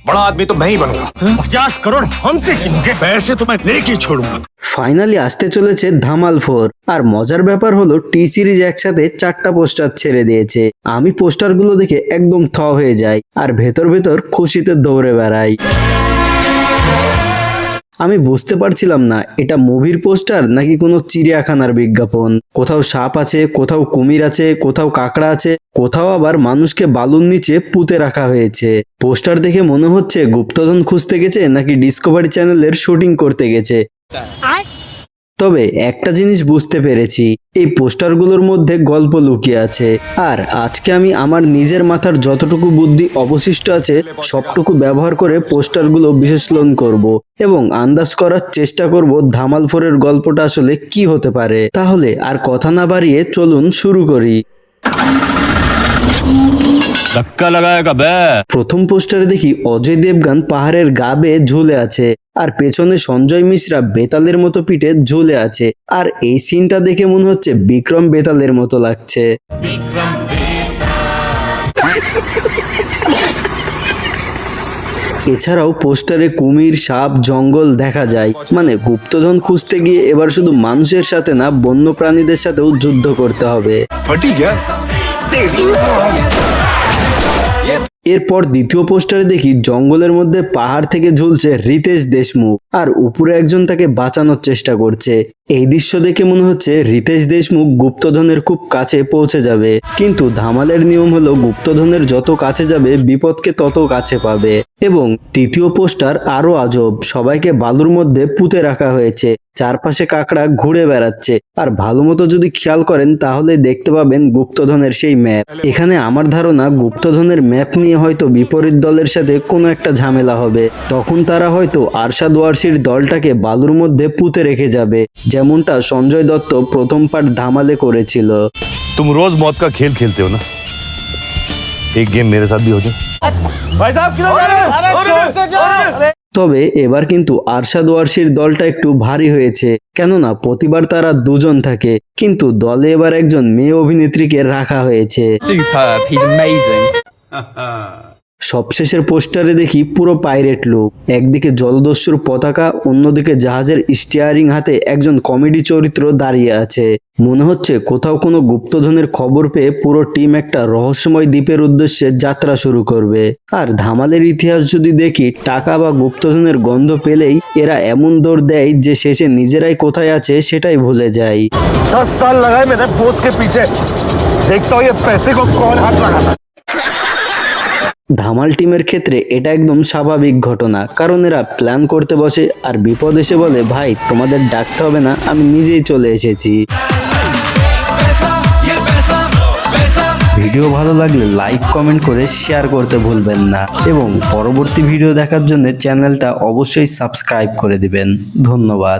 बड़ा आदमी तो मैं ही बनूंगा। 50 करोड़ हमसे छीनोगे, पैसे तो मैं लेके ही छोड़ूंगा। ফাইনালি আসতে চলেছে ধামাল 4। আর মজার ব্যাপার হলো টি সিরিজ একসাথে 4টা পোস্টার ছেড়ে দিয়েছে। আমি পোস্টারগুলো দেখে একদম থ হয়ে যাই আর ভেতর ভেতর খুশিতে দৌড়ে বেড়াই। আমি বুঝতে পারছিলাম না এটা মুভির পোস্টার নাকি কোনো চিড়িয়াখানার বিজ্ঞাপন। কোথাও সাপ আছে, কোথাও কুমির আছে, কোথাও কাকড়া আছে, কোথাও আবার মানুষকে বালুর নিচে পুঁতে রাখা হয়েছে। পোস্টার দেখে মনে হচ্ছে গুপ্তধন খুঁজতে গেছে নাকি ডিসকভারি চ্যানেলের শুটিং করতে গেছে। তবে একটা জিনিস বুঝতে পেরেছি, এই পোস্টারগুলোর মধ্যে গল্প লুকিয়ে আছে। আর আজকে আমি আমার নিজের মাথার যতটুকু বুদ্ধি অবশিষ্ট আছে সবটুকু ব্যবহার করে পোস্টারগুলো বিশ্লেষণ করব এবং আন্দাজ করার চেষ্টা করব ধামাল 4-এর গল্পটা আসলে কি হতে পারে। তাহলে আর কথা না বাড়িয়ে চলুন শুরু করি। धक्का लगाएगा बे। প্রথম পোস্টারে দেখি অজয় দেবগান পাহাড়ের গা বেয়ে ঝুলে আছে আর পেছনে সঞ্জয় মিশ্রা বেতালের মতো পিঠে ঝুলে আছে। আর এই সিনটা দেখে মনে হচ্ছে বিক্রম বেতালের মতো লাগছে। এছাড়াও পোস্টারে কুমির, সাপ, জঙ্গল দেখা যায়। মানে গুপ্তধন খুঁজতে গিয়ে এবার শুধু মানুষের সাথে না, বন্য প্রাণীদের সাথেও যুদ্ধ করতে হবে। फटी क्या? এরপর দ্বিতীয় পোস্টারে দেখি জঙ্গলের মধ্যে পাহাড় থেকে ঝুলছে রিতেশ দেশমুখ আর উপরে একজন তাকে বাঁচানোর চেষ্টা করছে। এই দৃশ্য দেখে মনে হচ্ছে রিতেশ দেশমুখ গুপ্তধনের খুব কাছে পৌঁছে যাবে। কিন্তু ধামালের নিয়ম হলো গুপ্তধনের যত কাছে যাবে বিপদকে তত কাছে পাবে। এবং তৃতীয় পোস্টার আরো আজব, সবাইকে বালুর মধ্যে পুঁতে রাখা হয়েছে, চারপাশে কাকড়া ঘুরে বেড়াচ্ছে। আর ভালো মতো যদি খেয়াল করেন তাহলে দেখতে পাবেন গুপ্তধনের সেই ম্যাপ। এখানে আমার ধারণা গুপ্তধনের ম্যাপ নিয়ে হয়তো বিপরীত দলের সাথে কোনো একটা ঝামেলা হবে, তখন তারা হয়তো আরশাদ ওয়ারসির দলটাকে বালুর মধ্যে পুঁতে রেখে যাবে, যেমনটা সঞ্জয় দত্ত প্রথম পার্ট ধামালে করেছিল। तुम रोज मौत का खेल खेलते हो ना, एक गेम मेरे साथ भी हो जाए। भाई साहब किधर जा रहे हैं? তবে এবার কিন্তু আরশাদ ওয়ারসির দলটা একটু ভারী হয়েছে, কেননা প্রতিবার তারা দুজন থাকে, কিন্তু দলে এবার একজন মেয়ে অভিনেত্রীকে রাখা হয়েছে। Superb, he's amazing. সবশেষের পোস্টারে দেখি পুরো পাইরেট লুক, একদিকে জলদস্যুর পতাকা, অন্যদিকে জাহাজের স্টিয়ারিং হাতে একজন কমেডি চরিত্র দাঁড়িয়ে আছে। মনে হচ্ছে কোথাও কোনো গুপ্তধনের খবর পেয়ে পুরো টিম একটা রহস্যময় দ্বীপের উদ্দেশ্যে যাত্রা শুরু করবে। আর ধামালের ইতিহাস যদি দেখি, টাকা বা গুপ্তধনের গন্ধ পেলেই এরা এমন দৌড় দেয় যে শেষে নিজেরাই কোথায় আছে সেটাই ভুলে যায়। 10 साल लगाए मेरे पोस्ट के पीछे, देखता हूँ ये पैसे को कौन हाथ लगाता। ধামাল টিমের ক্ষেত্রে এটা একদম স্বাভাবিক ঘটনা, কারণ এরা প্ল্যান করতে বসে আর বিপদ এসে বলে, ভাই তোমাদের ডাকতে হবে না, আমি নিজেই চলে এসেছি। ভিডিও ভালো লাগলে লাইক, কমেন্ট করে শেয়ার করতে ভুলবেন না এবং পরবর্তী ভিডিও দেখার জন্য চ্যানেলটা অবশ্যই সাবস্ক্রাইব করে দিবেন। ধন্যবাদ।